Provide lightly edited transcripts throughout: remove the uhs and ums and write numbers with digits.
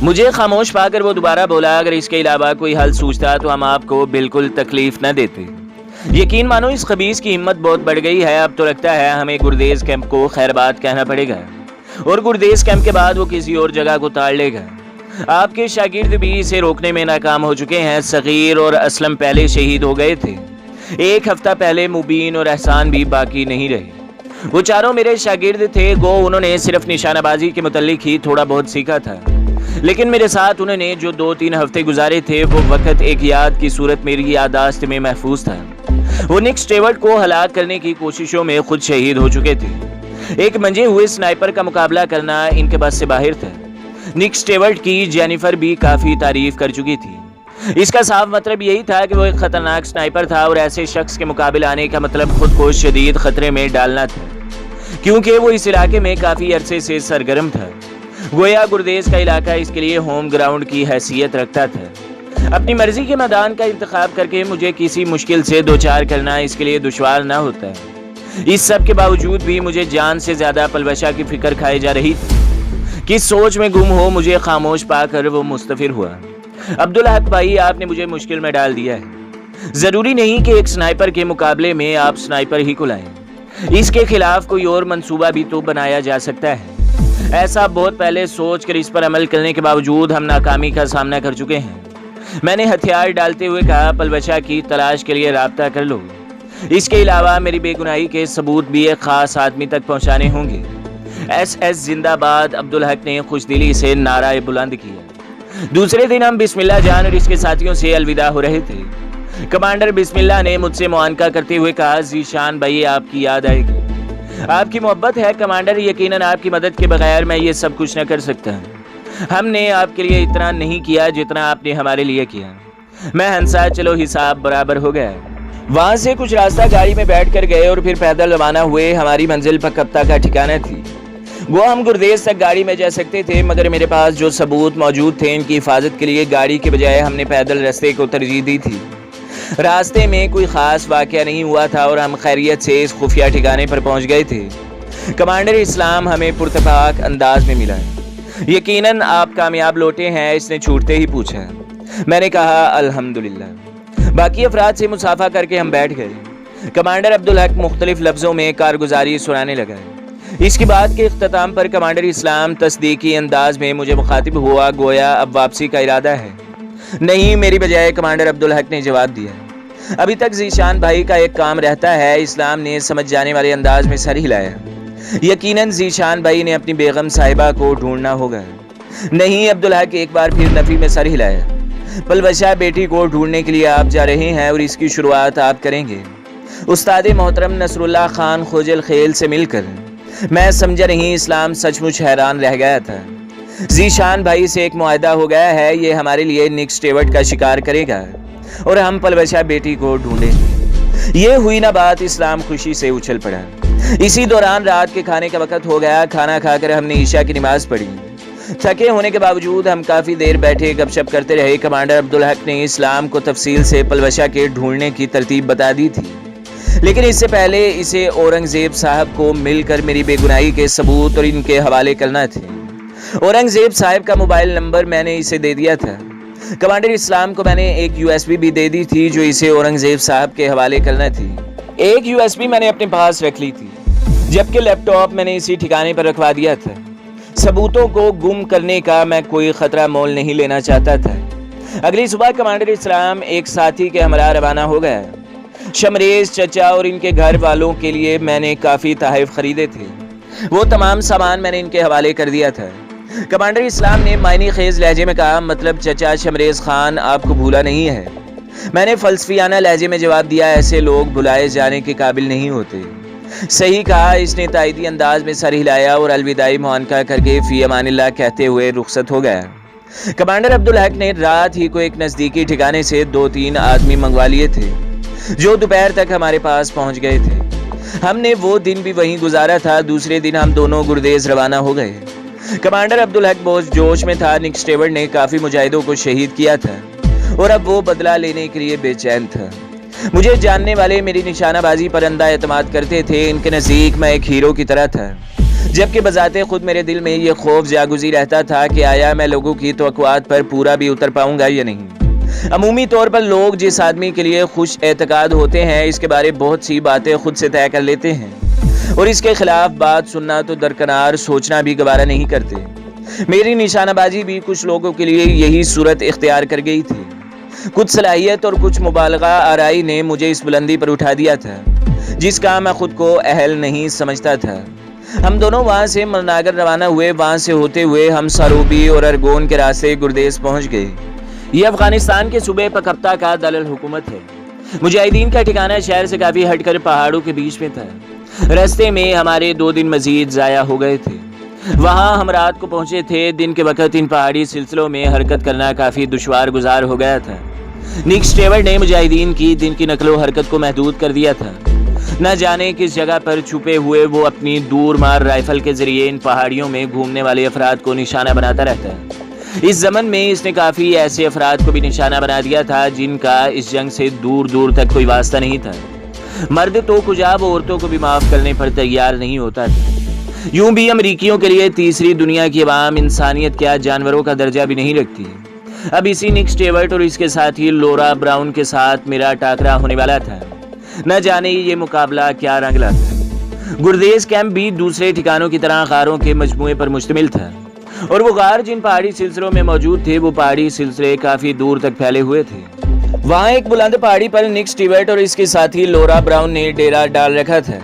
مجھے خاموش پا کر وہ دوبارہ بولا، اگر اس کے علاوہ کوئی حل سوچتا تو ہم آپ کو بالکل تکلیف نہ دیتے۔ یقین مانو اس خبیث کی ہمت بہت بڑھ گئی ہے، اب تو لگتا ہے ہمیں گردیز کیمپ کو خیر بات کہنا پڑے گا، اور گردیز کیمپ کے بعد وہ کسی اور جگہ کو تاڑ لے گا۔ آپ کے شاگرد بھی اسے روکنے میں ناکام ہو چکے ہیں۔ صغیر اور اسلم پہلے شہید ہو گئے تھے، ایک ہفتہ پہلے مبین اور احسان بھی باقی نہیں رہے۔ وہ چاروں میرے شاگرد تھے، گو انہوں نے صرف نشانہ بازی کے متعلق ہی تھوڑا بہت سیکھا تھا، لیکن میرے ساتھ انہوں نے جو 2-3 ہفتے گزارے تھے وہ وقت ایک یاد کی صورت میری یادداشت میں محفوظ تھا۔ وہ نک سٹیورٹ کو ہلاک کرنے کی کوششوں میں خود شہید ہو چکے تھے۔ ایک منجے ہوئے سنائپر کا مقابلہ کرنا ان کے بس سے باہر تھا۔ نک سٹیورٹ کی جینیفر بھی کافی تعریف کر چکی تھی۔ اس کا صاف مطلب یہی تھا کہ وہ ایک خطرناک سنائپر تھا، اور ایسے شخص کے مقابل آنے کا مطلب خود کو شدید خطرے میں ڈالنا تھا، کیونکہ وہ اس علاقے میں کافی عرصے سے سرگرم تھا۔ گویا گردیز کا علاقہ اس کے لیے ہوم گراؤنڈ کی حیثیت رکھتا تھا۔ اپنی مرضی کے میدان کا انتخاب کر کے مجھے کسی مشکل سے دوچار کرنا اس کے لیے دشوار نہ ہوتا ہے۔ اس سب کے باوجود بھی مجھے جان سے زیادہ پلوشہ کی فکر کھائی جا رہی تھی۔ کس سوچ میں گم ہو مجھے خاموش پا کر وہ مستفر ہوا۔ عبدالحق بھائی، آپ نے مجھے مشکل میں ڈال دیا ہے۔ ضروری نہیں کہ ایک سنائپر کے مقابلے میں آپ سنائپر ہی کو لائیں، اس کے خلاف کوئی اور منصوبہ بھی تو بنایا جا سکتا ہے۔ ایسا بہت پہلے سوچ کر اس پر عمل کرنے کے باوجود ہم ناکامی کا سامنا کر چکے ہیں۔ میں نے ہتھیار ڈالتے ہوئے کہا، پلوشہ کی تلاش کے لیے رابطہ کر لو۔ اس کے علاوہ میری بے گناہی کے ثبوت بھی ایک خاص آدمی تک پہنچانے ہوں گے۔ ایس ایس زندہ باد، عبدالحق نے خوش دلی سے نعرہ بلند کیا۔ دوسرے دن ہم بسم اللہ جان اور اس کے ساتھیوں سے الوداع ہو رہے تھے۔ کمانڈر بسم اللہ نے مجھ سے معانقہ کرتے ہوئے کہا، ذیشان بھائی، آپ کی یاد آئے گی۔ آپ کی محبت ہے کمانڈر، یقیناً آپ کی مدد کے بغیر میں یہ سب کچھ نہ کر سکتا۔ ہم نے آپ کے لیے اتنا نہیں کیا جتنا آپ نے ہمارے لیے کیا۔ میں ہنسا، چلو حساب برابر ہو گیا۔ وہاں سے کچھ راستہ گاڑی میں بیٹھ کر گئے اور پھر پیدل روانہ ہوئے۔ ہماری منزل پکپتا کا ٹھکانہ تھی۔ وہ ہم گردیز تک گاڑی میں جا سکتے تھے، مگر میرے پاس جو ثبوت موجود تھے ان کی حفاظت کے لیے گاڑی کے بجائے ہم نے پیدل راستے کو ترجیح دی تھی۔ راستے میں کوئی خاص واقعہ نہیں ہوا تھا اور ہم خیریت سے اس خفیہ ٹھکانے پر پہنچ گئے تھے۔ کمانڈر اسلام ہمیں پرتپاک انداز میں ملا۔ یقیناً آپ کامیاب لوٹے ہیں، اس نے چھوٹتے ہی پوچھا۔ میں نے کہا، الحمدللہ۔ باقی افراد سے مصافحہ کر کے ہم بیٹھ گئے۔ کمانڈر عبدالحق مختلف لفظوں میں کارگزاری سنانے لگا۔ اس کی بات کے اختتام پر کمانڈر اسلام تصدیقی انداز میں مجھے مخاطب ہوا، گویا اب واپسی کا ارادہ ہے۔ نہیں، میری بجائے کمانڈر عبدالحق نے جواب دیا۔ ابھی تک ذیشان بھائی کا ایک کام رہتا ہے۔ اسلام نے سمجھ جانے والے انداز میں سر ہلایا۔ یقیناً ذیشان بھائی نے اپنی بیگم صاحبہ کو ڈھونڈنا ہوگا۔ نہیں، عبدالحق ایک بار پھر نفی میں سر ہلایا۔ پلوشہ بیٹی کو ڈھونڈنے کے لیے آپ جا رہے ہیں اور اس کی شروعات آپ کریں گے استاد محترم نصر اللہ خان خوجل خیل سے مل کر۔ میں سمجھا نہیں، اسلام سچ مچ حیران رہ گیا تھا۔ ذیشان بھائی سے ایک معاہدہ ہو گیا ہے، یہ ہمارے لیے نک سٹیورٹ کا شکار کرے گا اور ہم پلوشہ بیٹی کو ڈھونڈیں گے۔ یہ ہوئی نہ بات، اسلام خوشی سے اچھل پڑا۔ اسی دوران رات کے کھانے کا وقت ہو گیا۔ کھانا کھا کر ہم نے عشاء کی نماز پڑھی۔ تھکے ہونے کے باوجود ہم کافی دیر بیٹھے گپ شپ کرتے رہے۔ کمانڈر عبدالحق نے اسلام کو تفصیل سے پلوشہ کے ڈھونڈنے کی ترتیب بتا دی تھی، لیکن اس سے پہلے اسے اورنگزیب صاحب کو مل کر میری بے گناہی کے ثبوت اور ان کے حوالے کرنا تھے۔ اورنگزیب صاحب کا موبائل نمبر میں نے اسے دے دیا تھا۔ کمانڈر اسلام کو میں نے ایک USB بھی دے دی تھی جو اسے اورنگزیب صاحب کے حوالے کرنا تھی۔ ایک USB میں نے اپنے پاس رکھ لی تھی، جبکہ لیپ ٹاپ میں نے اسی ٹھکانے پر رکھوا دیا تھا۔ ثبوتوں کو گم کرنے کا میں کوئی خطرہ مول نہیں لینا چاہتا تھا۔ اگلی صبح کمانڈر اسلام ایک ساتھی کے ہمراہ روانہ ہو گیا۔ شمریز چچا اور ان کے گھر والوں کے لیے میں نے کافی تحائف خریدے تھے۔ وہ تمام سامان میں نے ان کے حوالے کر دیا تھا۔ کمانڈر اسلام نے معنی خیز لہجے میں کہا، مطلب چچا شمریز خان آپ کو بھولا نہیں ہے؟ میں نے فلسفیانہ لہجے میں جواب دیا، ایسے لوگ بھلائے جانے کے قابل نہیں ہوتے۔ صحیح کہا، اس نے تائیدی انداز میں سر ہلایا اور الوداعی معانقہ کر کے فی امان اللہ کہتے ہوئے رخصت ہو گیا۔ کمانڈر عبدالحق نے رات ہی کو ایک نزدیکی ٹھکانے سے 2-3 آدمی منگوا لیے تھے جو دوپہر تک ہمارے پاس پہنچ گئے تھے۔ ہم نے وہ دن بھی وہیں گزارا تھا۔ دوسرے دن ہم دونوں گردیز روانہ ہو گئے۔ کمانڈر عبدالحق بہت جوش میں تھا۔ نک سٹیورٹ نے کافی مجاہدوں کو شہید کیا تھا اور اب وہ بدلہ لینے کے لیے بے چین تھا۔ مجھے جاننے والے میری نشانہ بازی پر اندھا اعتماد کرتے تھے۔ ان کے نزدیک میں ایک ہیرو کی طرح تھا۔ جبکہ بذات خود میرے دل میں یہ خوف جاگزی رہتا تھا کہ آیا میں لوگوں کی توقعات پر پورا بھی اتر پاؤں گا یا نہیں۔ عمومی طور پر لوگ جس آدمی کے لیے خوش اعتقاد ہوتے ہیں اس کے بارے بہت سی باتیں خود سے طے کر لیتے ہیں اور اس کے خلاف بات سننا تو درکنار سوچنا بھی گوارا نہیں کرتے۔ میری نشانہ بازی بھی کچھ لوگوں کے لیے یہی صورت اختیار کر گئی تھی۔ کچھ صلاحیت اور کچھ مبالغہ آرائی نے مجھے اس بلندی پر اٹھا دیا تھا جس کا میں خود کو اہل نہیں سمجھتا تھا۔ ہم دونوں وہاں سے مرناگر روانہ ہوئے۔ وہاں سے ہوتے ہوئے ہم ساروبی اور ارگون کے راستے گردیز پہنچ گئے۔ یہ افغانستان کے صوبے پکتیا کا دارالحکومت ہے۔ مجاہدین کا ٹھکانہ شہر سے کافی ہٹ کر پہاڑوں کے بیچ میں تھا۔ راستے میں ہمارے 2 دن مزید ضائع ہو گئے تھے۔ وہاں ہم رات کو پہنچے تھے۔ دن کے وقت ان پہاڑی سلسلوں میں حرکت کرنا کافی دشوار گزار ہو گیا تھا۔ نک سٹیورٹ نے مجاہدین کی دن کی نقل و حرکت کو محدود کر دیا تھا۔ نہ جانے کس جگہ پر چھپے ہوئے وہ اپنی دور مار رائفل کے ذریعے ان پہاڑیوں میں گھومنے والے افراد کو نشانہ بناتا رہتا ہے۔ اس زمن میں اس نے کافی ایسے افراد کو بھی نشانہ بنا دیا تھا جن کا اس جنگ سے دور دور تک کوئی واسطہ نہیں تھا۔ مرد تو کجاب عورتوں کو بھی معاف کرنے پر تیار نہیں ہوتا تھا۔ یوں بھی امریکیوں کے لیے تیسری دنیا کی عوام انسانیت کیا جانوروں کا درجہ بھی نہیں رکھتی۔ اب اسی نک سٹیورٹ اور اس کے ساتھی لورا براؤن کے ساتھ میرا ٹاکرا ہونے والا تھا۔ نہ جانے یہ مقابلہ کیا رنگ لاتا۔ گردیز کیمپ بھی دوسرے ٹھکانوں کی طرح غاروں کے مجموعے پر مشتمل تھا اور وہ غار جن پہاڑی سلسلوں میں موجود تھے وہ پہاڑی سلسلے کافی دور تک پھیلے ہوئے تھے۔ وہاں ایک بلند پہاڑی پر نک سٹیورٹ اور اس کے ساتھی لورا براؤن نے ڈیرا ڈال رکھا تھا۔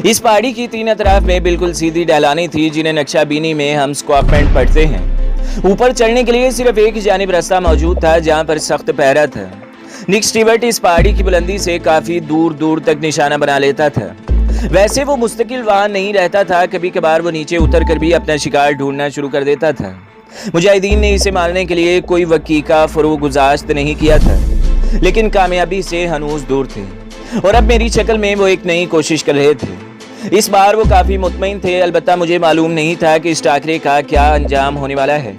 اس پہاڑی کی 3 اطراف میں بالکل سیدھی ڈھلانیں تھی جنہیں نقشہ بینی میں ہم اسکارپمنٹ پڑھتے ہیں۔ اوپر چڑھنے کے لیے صرف ایک جانب راستہ موجود تھا جہاں پر سخت پہرا تھا۔ نک سٹیورٹ اس پہاڑی کی بلندی سے کافی دور دور تک نشانہ بنا لیتا تھا۔ ویسے وہ مستقل وہاں نہیں رہتا تھا، کبھی کبھار وہ نیچے اتر کر بھی اپنا شکار ڈھونڈنا شروع کر دیتا تھا۔ مجاہدین نے اسے مارنے کے لیے کوئی وقیقہ فروغ گزاشت نہیں کیا تھا لیکن کامیابی سے ہنوز دور تھے اور اب میری شکل میں وہ ایک نئی کوشش کر رہے تھے۔ اس بار وہ کافی مطمئن تھے، البتہ مجھے معلوم نہیں تھا کہ اس ٹاکرے کا کیا انجام ہونے والا ہے۔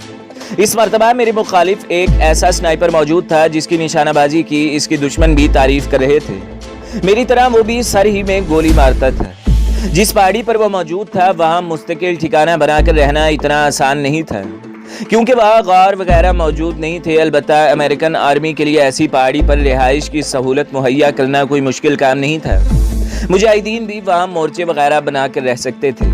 اس مرتبہ میرے مخالف ایک ایسا سنائپر موجود تھا جس کی نشانہ بازی کی اس کے دشمن بھی تعریف کر رہے تھے۔ میری طرح وہ بھی سر ہی میں گولی مارتا تھا۔ جس پہاڑی پر وہ موجود تھا وہاں مستقل ٹھکانہ بنا کر رہنا اتنا آسان نہیں تھا کیونکہ وہاں غار وغیرہ موجود نہیں تھے۔ البتہ امریکن آرمی کے لیے ایسی پہاڑی پر رہائش کی سہولت مہیا کرنا کوئی مشکل کام نہیں تھا۔ مجاہدین بھی وہاں مورچے وغیرہ بنا کر رہ سکتے تھے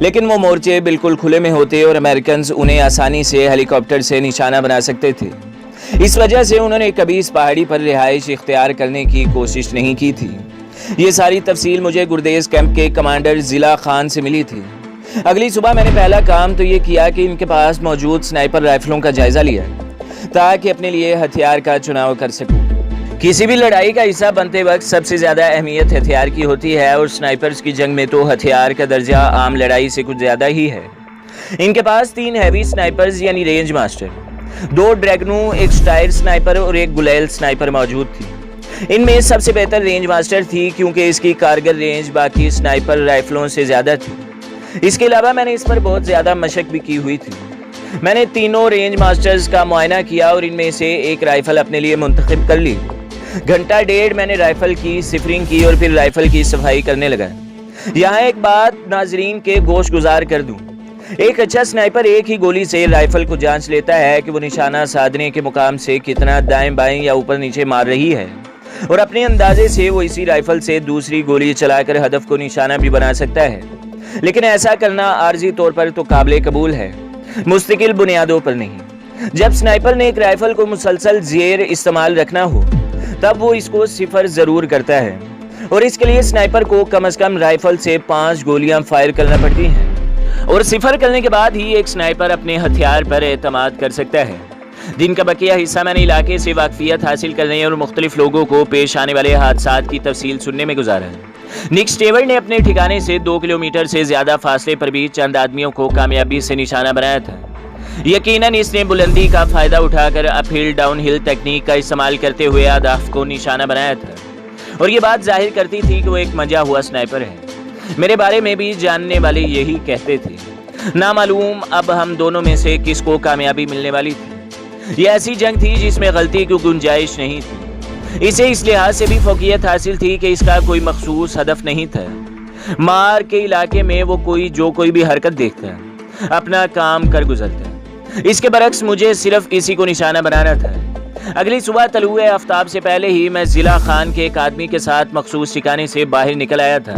لیکن وہ مورچے بالکل کھلے میں ہوتے اور امریکنز انہیں آسانی سے ہیلی کاپٹر سے نشانہ بنا سکتے تھے۔ اس وجہ سے انہوں نے کبھی اس پہاڑی پر رہائش اختیار کرنے کی کوشش نہیں کی تھی۔ یہ ساری تفصیل مجھے گردیز کیمپ کے کمانڈر ضلع خان سے ملی تھی۔ اگلی صبح میں نے پہلا کام تو یہ کیا کہ ان کے پاس موجود سنائپر رائفلوں کا جائزہ لیا تاکہ اپنے لیے ہتھیار کا چناؤ کر سکوں۔ کسی بھی لڑائی کا حصہ بنتے وقت سب سے زیادہ اہمیت ہتھیار کی ہوتی ہے اور سنائپرز کی جنگ میں تو ہتھیار کا درجہ عام لڑائی سے کچھ زیادہ ہی ہے۔ ان کے پاس 3 ہیوی سنائپرز یعنی رینج ماسٹر، 2 ڈریگنو، ایک سٹائر سنائپر اور ایک گلیل سنائپر موجود تھی۔ ان میں سب سے بہتر رینج ماسٹر تھی کیونکہ اس کی کارگر رینج باقی سنائپر رائفلوں سے زیادہ تھی۔ اس کے علاوہ میں نے اس پر بہت زیادہ مشق بھی کی ہوئی تھی۔ میں نے تینوں رینج ماسٹرز کا معائنہ کیا اور ان میں سے ایک رائفل اپنے لیے منتخب کر لی۔ گھنٹہ ڈیڑھ میں نے رائفل کی سفرنگ کی اور پھر رائفل کی صفائی کرنے لگا۔ یہاں ایک بات ناظرین کے گوش گزار کر دوں، ایک اچھا سنائپر ایک ہی گولی سے رائفل کو جانچ لیتا ہے کہ وہ نشانہ سادھنے کے مقام سے کتنا دائیں بائیں یا اوپر نیچے مار رہی ہے اور اپنے اندازے سے وہ اسی رائفل سے دوسری گولی چلا کر ہدف کو نشانہ بھی بنا سکتا ہے۔ لیکن ایسا کرنا عارضی طور پر تو قابل قبول ہے، مستقل بنیادوں پر نہیں۔ جب سنائپر نے ایک رائفل کو مسلسل زیر استعمال رکھنا ہو تب وہ اس کو صفر ضرور کرتا ہے اور اس کے لیے سنائپر کو کم از کم رائفل سے 5 گولیاں فائر کرنا پڑتی ہیں اور صفر کرنے کے بعد ہی ایک سنائپر اپنے ہتھیار پر اعتماد کر سکتا ہے۔ دن کا بقیہ حصہ میں نے علاقے سے واقفیت حاصل کرنے اور مختلف لوگوں کو پیش آنے والے حادثات کی تفصیل سننے میں گزارا ہے۔ نک سٹیورٹ نے اپنے ٹھکانے سے 2 کلومیٹر سے زیادہ فاصلے پر بھی چند آدمیوں کو کامیابی سے نشانہ بنایا تھا۔ یقیناً اس نے بلندی کا فائدہ اٹھا کر اپ ہل ڈاؤن ہل تکنیک کا استعمال کرتے ہوئے اہداف کو نشانہ بنایا تھا اور یہ بات ظاہر کرتی تھی کہ وہ ایک منجا ہوا سنائپر ہے۔ میرے بارے میں بھی جاننے والے یہی کہتے تھے۔ نامعلوم اب ہم دونوں میں سے کس کو کامیابی ملنے والی تھی۔ یہ ایسی جنگ تھی جس میں غلطی کی گنجائش نہیں تھی۔ اسے اس لحاظ سے بھی فوقیت حاصل تھی کہ اس کا کوئی مخصوص ہدف نہیں تھا۔ مار کے علاقے میں وہ کوئی بھی حرکت دیکھتا ہے اپنا کام کر گزرتا ہے۔ اس کے برعکس مجھے صرف اسی کو نشانہ بنانا تھا۔ اگلی صبح طلوع آفتاب سے پہلے ہی میں ضلع خان کے ایک آدمی کے ساتھ مخصوص ٹھکانے سے باہر نکل آیا تھا۔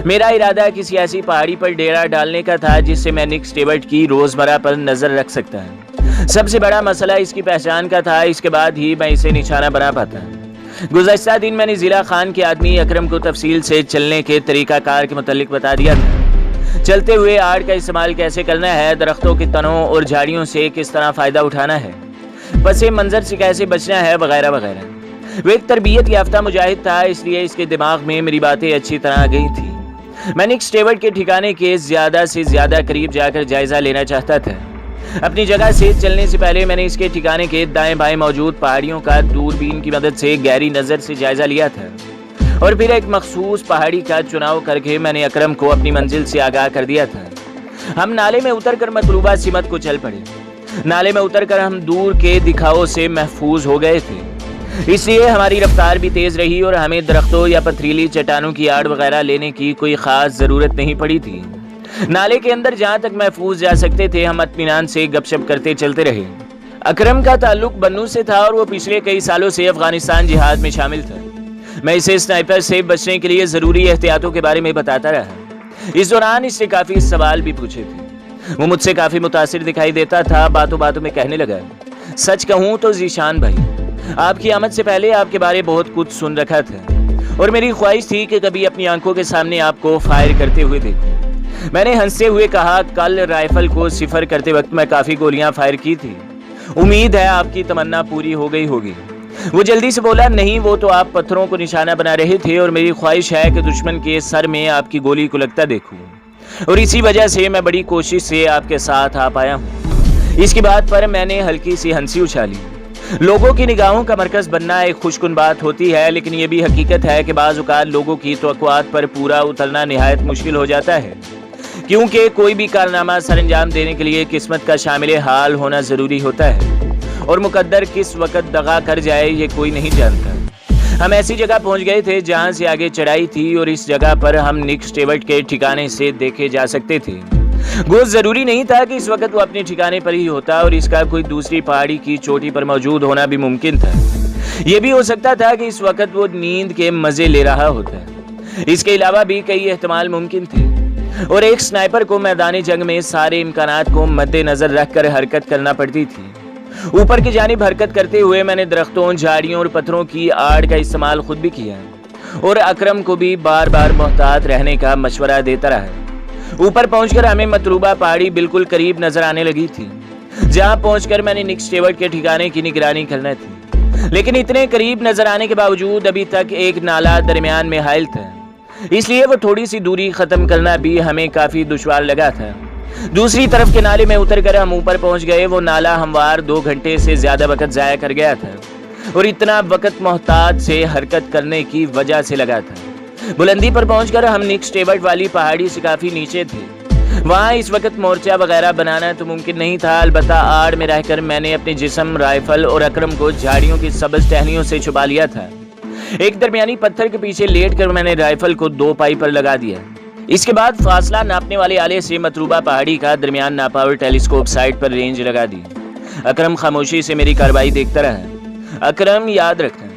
میرا ارادہ کسی ایسی پہاڑی پر ڈیرا ڈالنے کا تھا جس سے میں نک سٹیورٹ کی روزمرہ پر نظر رکھ سکتا ہے۔ سب سے بڑا مسئلہ اس کی پہچان کا تھا، اس کے بعد ہی میں اسے نشانہ بنا پاتا۔ گزشتہ دن میں نے ضلع خان کے آدمی اکرم کو تفصیل سے چلنے کے طریقہ کار کے متعلق بتا دیا تھا۔ چلتے ہوئے آڑ کا استعمال کیسے کرنا ہے، درختوں کے تنوں اور جھاڑیوں سے کس طرح فائدہ اٹھانا ہے، پس منظر سے کیسے بچنا ہے، وغیرہ وغیرہ۔ وہ ایک تربیت یافتہ مجاہد تھا، اس لیے اس کے دماغ میں میری باتیں اچھی طرح آ گئی تھی۔ میں نک سٹیورٹ کے ٹھکانے کے زیادہ سے زیادہ قریب جا کر جائزہ لینا چاہتا تھا۔ اپنی جگہ سے چلنے سے پہلے میں نے اس کے ٹھکانے کے دائیں بائیں موجود پہاڑیوں کا دوربین کی مدد سے گہری نظر سے جائزہ لیا تھا، اور پھر ایک مخصوص پہاڑی کا چناؤ کر کے میں نے اکرم کو اپنی منزل سے آگاہ کر دیا تھا۔ ہم نالے میں اتر کر مطلوبہ سمت کو چل پڑے۔ نالے میں اتر کر ہم دور کے دکھاؤ سے محفوظ ہو گئے تھے، اس لیے ہماری رفتار بھی تیز رہی اور ہمیں درختوں یا پتھریلی چٹانوں کی آڑ وغیرہ لینے کی کوئی خاص ضرورت نہیں پڑی تھی۔ نالے کے اندر جہاں تک محفوظ جا سکتے تھے ہم اطمینان سے گپ شپ کرتے چلتے رہے۔ اکرم کا تعلق بنو سے تھا اور وہ پچھلے کئی سالوں سے افغانستان جہاد میں شامل تھا۔ میں اسے سنائپر سے بچنے کے لیے ضروری احتیاطوں کے بارے میں بتاتا رہا۔ اس دوران اس سے کافی سوال بھی پوچھے تھے۔ وہ مجھ سے کافی متاثر دکھائی دیتا تھا۔ باتوں باتوں میں کہنے لگا، سچ کہوں تو ذیشان بھائی، آپ کی آمد سے پہلے آپ کے بارے بہت کچھ سن رکھا تھا، اور میری خواہش تھی کہ کبھی اپنی آنکھوں کے سامنے آپ کو فائر کرتے ہوئے دیکھوں۔ میں نے ہنستے ہوئے کہا، کل رائفل کو صفر کرتے وقت میں کافی گولیاں فائر کی تھی، امید ہے آپ کی تمنا پوری ہو گئی ہوگی۔ وہ جلدی سے بولا، نہیں، وہ تو آپ پتھروں کو نشانہ بنا رہے تھے اور میری خواہش ہے کہ دشمن کے سر میں آپ کی گولی کو لگتا دیکھوں، اور اسی وجہ سے میں بڑی کوشش سے آپ کے ساتھ آ پایا ہوں۔ اس کی بات پر میں نے ہلکی سی ہنسی اچھالی۔ لوگوں کی نگاہوں کا مرکز بننا ایک خوش کن بات ہوتی ہے، لیکن یہ بھی حقیقت ہے کہ بعض اوقات لوگوں کی توقعات پر پورا اترنا نہایت مشکل ہو جاتا ہے، کیونکہ کوئی بھی کارنامہ سر انجام دینے کے لیے قسمت کا شامل حال ہونا ضروری ہوتا ہے، اور مقدر کس وقت دغا کر جائے یہ کوئی نہیں جانتا۔ ہم ایسی جگہ پہنچ گئے تھے جہاں سے آگے چڑھائی تھی، اور اس جگہ پر ہم نک سٹیورٹ کے ٹھکانے سے دیکھے جا سکتے تھے۔ گو ضروری نہیں تھا کہ اس وقت وہ اپنے ٹھکانے پر ہی ہوتا، اور اس کا کوئی دوسری پہاڑی کی چوٹی پر موجود ہونا بھی ممکن تھا۔ یہ بھی ہو سکتا تھا کہ اس وقت وہ نیند کے مزے لے رہا ہوتا۔ اس کے علاوہ بھی کئی احتمال ممکن تھے، اور ایک سنائپر کو میدان جنگ میں سارے امکانات کو مد نظر رکھ کر حرکت کرنا پڑتی تھی۔ اوپر کی جانب حرکت کرتے ہوئے میں نے درختوں، جھاڑیوں اور پتھروں کی آڑ کا استعمال خود بھی کیا، اور اکرم کو بھی بار بار محتاط رہنے کا مشورہ دیتا رہا۔ اوپر پہنچ کر ہمیں مطلوبہ پہاڑی بالکل قریب نظر آنے لگی تھی، جہاں پہنچ کر میں نے نک سٹیورٹ کے ٹھکانے کی نگرانی کرنا تھی، لیکن اتنے قریب نظر آنے کے باوجود ابھی تک ایک نالا درمیان میں حائل تھا، اس لیے وہ تھوڑی سی دوری ختم کرنا بھی ہمیں کافی دشوار لگا تھا۔ دوسری طرف کے نالے میں اتر کر ہم اوپر پہنچ گئے۔ وہ نالا ہموار 2 گھنٹے سے زیادہ وقت ضائع کر گیا تھا، اور اتنا وقت محتاط سے حرکت کرنے کی وجہ سے لگا تھا۔ بلندی پر پہنچ کر ہم نک سٹیورٹ والی پہاڑی سے کافی نیچے تھے۔ وہاں اس وقت مورچہ وغیرہ بنانا تو ممکن نہیں تھا، البتہ آڑ میں رہ کر میں نے اپنے جسم، رائفل اور اکرم کو جھاڑیوں کی سبز ٹہنیوں سے چھپا لیا تھا۔ ایک درمیانی پتھر کے پیچھے لیٹ کر میں نے رائفل کو 2 پائی پر لگا دیا۔ اس کے بعد فاصلہ ناپنے والے آلے سے مطلوبہ پہاڑی کا درمیان ناپا اور ٹیلیسکوپ سائٹ پر رینج لگا دی۔ اکرم خاموشی سے میری کارروائی دیکھتا رہا۔ اکرم، یاد رکھنا،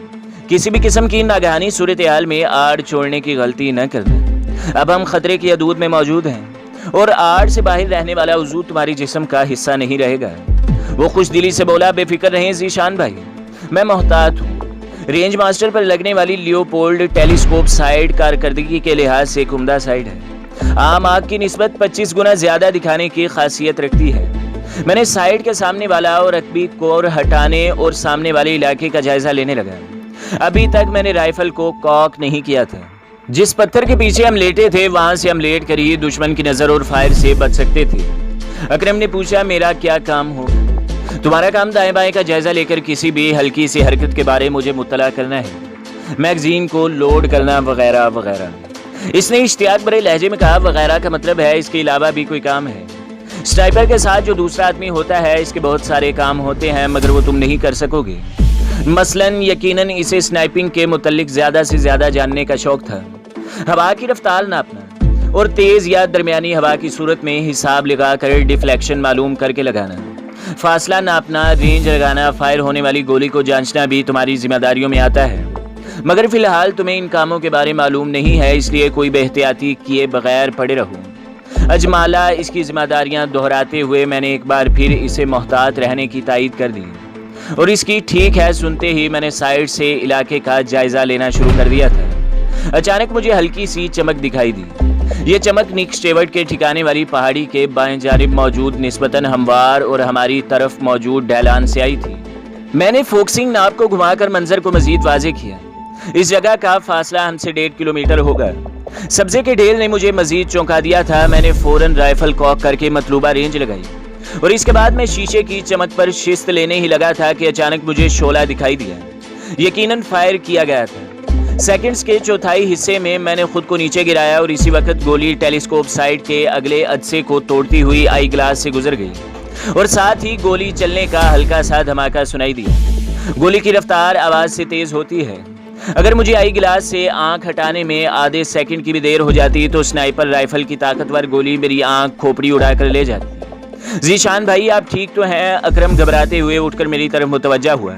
کسی بھی قسم کی ناگہانی صورتحال میں آڑ چھوڑنے کی غلطی نہ کرنا۔ اب ہم خطرے کی حدود میں موجود ہیں، اور آڑ سے باہر رہنے والا عضو تمہاری جسم کا حصہ نہیں رہے گا۔ وہ خوش دلی سے بولا، بے فکر رہیں ذیشان بھائی، میں محتاط ہوں۔ رینج ماسٹر پر لگنے والی لیوپولڈ ٹیلیسکوپ سائٹ کارکردگی کے لحاظ سے ایک عمدہ سائٹ ہے، عام آگ کی نسبت 25 گنا زیادہ دکھانے کی خاصیت رکھتی ہے۔ میں نے سائٹ کے سامنے والا اور رقبی کور ہٹانے اور سامنے والے علاقے کا جائزہ لینے لگا۔ ابھی تک میں نے رائفل کو کاک نہیں کیا تھا۔ جس پتھر کے پیچھے ہم لیٹے تھے وہاں سے ہم لیٹ کر ہی دشمن کی نظر اور فائر سے بچ سکتے تھے۔ اکرم نے پوچھا، میرا کیا کام ہو؟ تمہارا کام دائیں بائیں کا جائزہ لے کر کسی بھی ہلکی سی حرکت کے بارے مجھے مطلع کرنا ہے، میگزین کو لوڈ کرنا وغیرہ وغیرہ۔ اس نے اشتیاق بھرے لہجے میں کہا، وغیرہ کا مطلب ہے اس کے علاوہ بھی کوئی کام ہے۔ سنائپر کے ساتھ جو دوسرا آدمی ہوتا ہے اس کے بہت سارے کام ہوتے ہیں، مگر وہ تم نہیں کر سکو گے۔ مثلاً یقیناً اسے سنائپنگ کے متعلق زیادہ سے زیادہ جاننے کا شوق تھا، ہوا کی رفتار ناپنا، اور تیز یا درمیانی ہوا کی صورت میں حساب لگا کر ڈیفلیکشن معلوم کر کے لگانا، فاصلہ ناپنا، رینج لگانا، فائر ہونے والی گولی کو جانچنا بھی تمہاری ذمہ داریوں میں آتا ہے۔ مگر فی الحال تمہیں ان کاموں کے بارے معلوم نہیں ہے، اس لیے کوئی بے احتیاطی کیے بغیر پڑے رہو۔ اجمالہ اس کی ذمہ داریاں دہراتے ہوئے میں نے ایک بار پھر اسے محتاط رہنے کی تائید کر دی، اور اس کی ٹھیک ہے سنتے ہی میں نے سائیڈ سے علاقے کا جائزہ لینا شروع کر دیا تھا۔ اچانک مجھے ہلکی سی چمک دکھائی دی۔ یہ چمک نک اسٹیورٹ کے ٹھکانے والی پہاڑی کے بائیں جانب موجود نسبتاً ہموار اور ہماری طرف موجود ڈھلان سے آئی تھی۔ میں نے فوکسنگ ناپ کو گھما کر منظر کو مزید واضح کیا۔ اس جگہ کا فاصلہ ہم سے 1.5 کلومیٹر ہوگا۔ سبزے کے ڈھیر نے مجھے مزید چونکا دیا تھا۔ میں نے فوراً رائفل کاک کر کے مطلوبہ رینج لگائی، اور اس کے بعد میں شیشے کی چمک پر شست لینے ہی لگا تھا کہ اچانک مجھے شعلہ دکھائی دیا۔ یقیناً فائر کیا گیا تھا۔ سیکنڈز کے چوتھائی حصے میں میں نے خود کو نیچے گرایا، اور اسی وقت گولی ٹیلیسکوپ سائٹ کے اگلے عدسے کو توڑتی ہوئی آئی گلاس سے گزر گئی، اور ساتھ ہی گولی چلنے کا ہلکا سا دھماکہ سنائی دیا۔ گولی کی رفتار آواز سے تیز ہوتی ہے۔ اگر مجھے آئی گلاس سے آنکھ ہٹانے میں آدھے سیکنڈ کی بھی دیر ہو جاتی تو سنائپر رائفل کی طاقتور گولی میری آنکھ کھوپڑی اڑا کر لے جاتی۔ ذیشان بھائی آپ ٹھیک تو ہیں؟ اکرم گھبراتے ہوئے اٹھ کر میری طرف متوجہ ہوا۔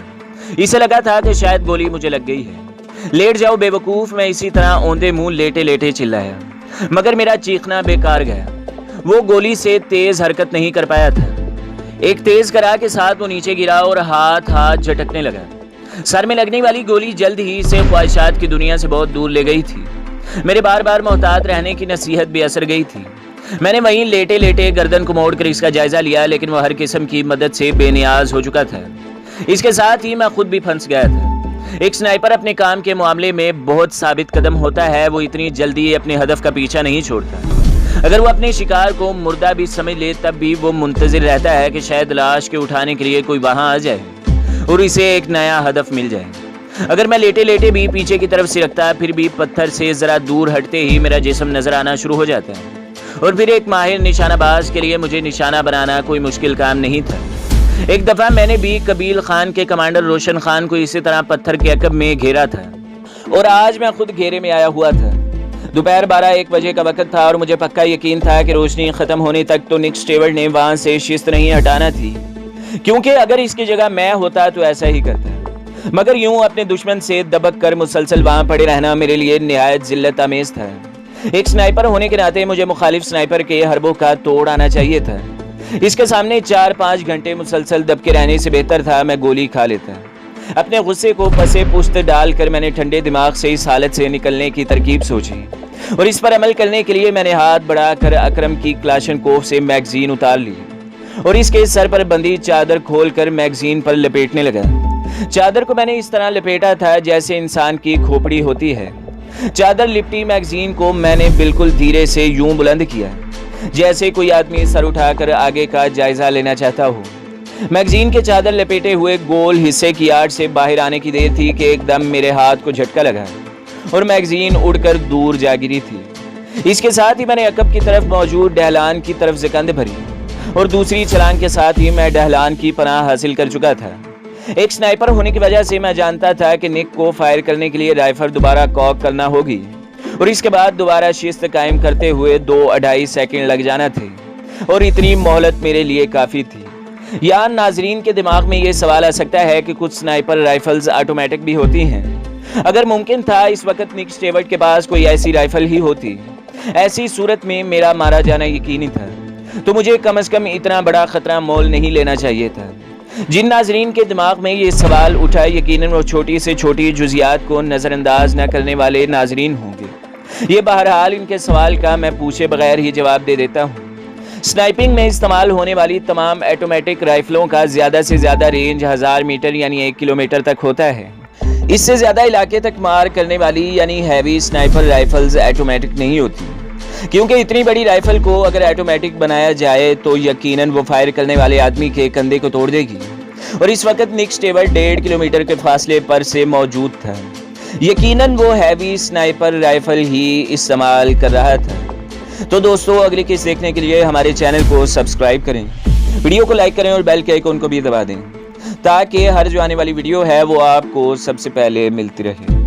اسے لگا تھا کہ شاید گولی مجھے لگ گئی ہے۔ لیٹ جاؤ بے وقوف، میں اسی طرح اوندے منہ لیٹے لیٹے چلایا، مگر میرا چیخنا بیکار گیا۔ وہ گولی سے تیز حرکت نہیں کر پایا تھا۔ ایک تیز کرا کے ساتھ وہ نیچے گرا اور ہاتھ جھٹکنے لگا۔ سر میں لگنے والی گولی جلد ہی سے خواہشات کی دنیا سے بہت دور لے گئی تھی۔ میرے بار بار محتاط رہنے کی نصیحت بے اثر گئی تھی۔ میں نے وہیں لیٹے لیٹے گردن کو موڑ کر اس کا جائزہ لیا، لیکن وہ ہر قسم کی مدد سے بے نیاز ہو چکا تھا۔ اس کے ساتھ ہی میں خود بھی پھنس گیا تھا۔ ایک سنائپر اپنے کام کے معاملے میں بہت ثابت قدم ہوتا ہے، وہ اتنی جلدی اپنے ہدف کا پیچھا نہیں چھوڑتا۔ اگر وہ اپنے شکار کو مردہ بھی سمجھ لے تب بھی وہ منتظر رہتا ہے کہ شاید لاش کے اٹھانے کے لیے کوئی وہاں آ جائے اور اسے ایک نیا ہدف مل جائے۔ اگر میں لیٹے لیٹے بھی پیچھے کی طرف سرکتا، پھر بھی پتھر سے ذرا دور ہٹتے ہی میرا جسم نظر آنا شروع ہو جاتا ہے، اور پھر ایک ماہر نشانہ باز کے لیے مجھے نشانہ بنانا کوئی مشکل کام نہیں تھا۔ ایک دفعہ میں نے بھی قبیل خان کے کمانڈر روشن خان کو اسی طرح پتھر کے عقب میں گھیرا تھا، اور آج میں خود گھیرے میں آیا ہوا تھا۔ دوپہر 12-1 بجے کا وقت تھا، اور مجھے پکا یقین تھا کہ روشنی ختم ہونے تک تو نک اسٹیورٹ نے وہاں سے شست نہیں ہٹانا تھی، کیونکہ اگر اس کی جگہ میں ہوتا تو ایسا ہی کرتا۔ مگر یوں اپنے دشمن سے دبک کر مسلسل وہاں پڑے رہنا میرے لیے نہایت ذلت آمیز تھا۔ ایک سنائپر ہونے کے ناطے مجھے مخالف سنائپر کے حربوں کا توڑ آنا چاہیے تھا۔ اس کے سامنے 4-5 گھنٹے مسلسل دب کے رہنے سے بہتر تھا میں گولی کھا لیتا۔ اپنے غصے کو پسے پشت ڈال کر میں نے ٹھنڈے دماغ سے اس حالت سے نکلنے کی ترکیب سوچی، اور اس پر عمل کرنے کے لیے میں نے ہاتھ بڑھا کر اکرم کی کلاشنکوف سے میگزین اتار لی، اور اس کے سر پر بندھی چادر کھول کر میگزین پر لپیٹنے لگا۔ چادر کو میں نے اس طرح لپیٹا تھا جیسے انسان کی کھوپڑی ہوتی ہے۔ چادر لپٹی میگزین کو میں نے بالکل دھیرے سے یوں بلند کیا جیسے کوئی آدمی سر اٹھا کر آگے کا جائزہ لینا چاہتا ہو۔ میگزین کے چادر لپیٹے ہوئے گول حصے کی آڑ سے باہر آنے کی دیر تھی کہ ایک دم میرے ہاتھ کو جھٹکا لگا، اور میگزین اڑ کر دور جا گری تھی۔ اس کے ساتھ ہی میں نے عقب کی طرف موجود ڈھلان کی طرف زکند بھری، اور دوسری چھلانگ کے ساتھ ہی میں ڈھلان کی پناہ حاصل کر چکا تھا۔ ایک سنائپر ہونے کی وجہ سے میں جانتا تھا کہ نک کو فائر کرنے کے لیے رائفل دوبارہ کاک کرنا ہوگی، اور اس کے بعد دوبارہ شست قائم کرتے ہوئے 2-2.5 سیکنڈ لگ جانا تھے، اور اتنی مہلت میرے لیے کافی تھی۔ یہاں ناظرین کے دماغ میں یہ سوال آ سکتا ہے کہ کچھ سنائپر رائفلز آٹومیٹک بھی ہوتی ہیں۔ اگر ممکن تھا اس وقت نک اسٹیورٹ کے پاس کوئی ایسی رائفل ہی ہوتی، ایسی صورت میں میرا مارا جانا یقینی تھا، تو مجھے کم از کم اتنا بڑا خطرہ مول نہیں لینا چاہیے تھا۔ جن ناظرین کے دماغ میں یہ سوال اٹھا، یقیناً وہ چھوٹی سے چھوٹی جزیات کو نظر انداز نہ کرنے والے ناظرین ہوں گے۔ یہ بہرحال ان کے سوال کا میں پوچھے بغیر ہی جواب دے دیتا ہوں۔ سنائپنگ میں استعمال ہونے والی تمام ایٹومیٹک رائفلوں کا زیادہ سے زیادہ رینج 1000 میٹر یعنی 1 کلومیٹر تک ہوتا ہے۔ اس سے زیادہ علاقے تک مار کرنے والی یعنی ہیوی سنائپر رائفلز ایٹومیٹک نہیں ہوتی، کیونکہ اتنی بڑی رائفل کو اگر ایٹومیٹک بنایا جائے تو یقیناً وہ فائر کرنے والے آدمی کے کندھے کو توڑ دے گی، اور اس وقت نک اسٹیورٹ 1.5 کلومیٹر کے فاصلے پر سے موجود تھا۔ یقیناً وہ ہیوی سنائپر رائفل ہی استعمال کر رہا تھا۔ تو دوستو، اگلی کس دیکھنے کے لیے ہمارے چینل کو سبسکرائب کریں، ویڈیو کو لائک کریں اور بیل کے آئیکن کو بھی دبا دیں، تاکہ ہر جو آنے والی ویڈیو ہے وہ آپ کو سب سے پہلے ملتی رہے۔